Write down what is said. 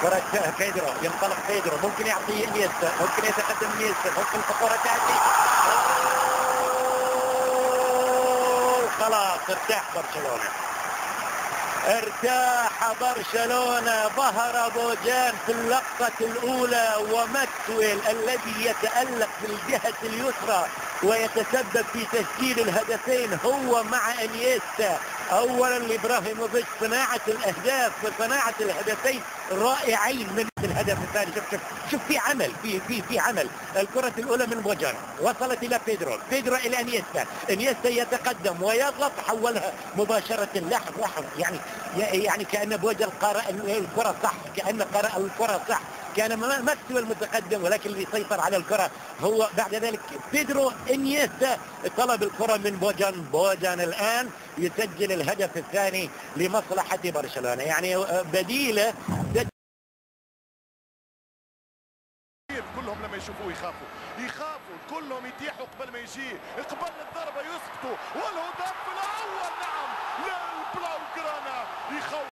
كرة بيدرو، ينطلق بيدرو، ممكن يعطي انيستا، ممكن يتقدم انيستا، ممكن الكرة تأتي. خلاص ارتاح برشلونة، ارتاح برشلونة. ظهر بوجان في اللقطة الأولى، وماكسويل الذي يتألق في الجهة اليسرى ويتسبب في تسجيل الهدفين هو مع انيستا. اولا لابراهيموفيتش صناعة الاهداف وصناعة الهدفين رائعين من الهدف الثاني. شوف في عمل، في عمل. الكرة الاولى من بوجان وصلت الى بيدرو الى انيستا يتقدم ويضغط، حولها مباشرة. لاحظ يعني كأن بوجان قرأ الكرة صح، كأن قرأ الكرة صح. كان ماكسويل المتقدم، ولكن اللي سيطر على الكرة هو بعد ذلك بيدرو. انيستا طلب الكرة من بوجان الآن يسجل الهدف الثاني لمصلحة برشلونة. يعني بديله. كلهم لما يشوفوه يخافوا كلهم يتيحوا قبل ما يجي، قبل الضربة يسقطوا، والهدف الأول نعم للبلاوغرانا يخوف.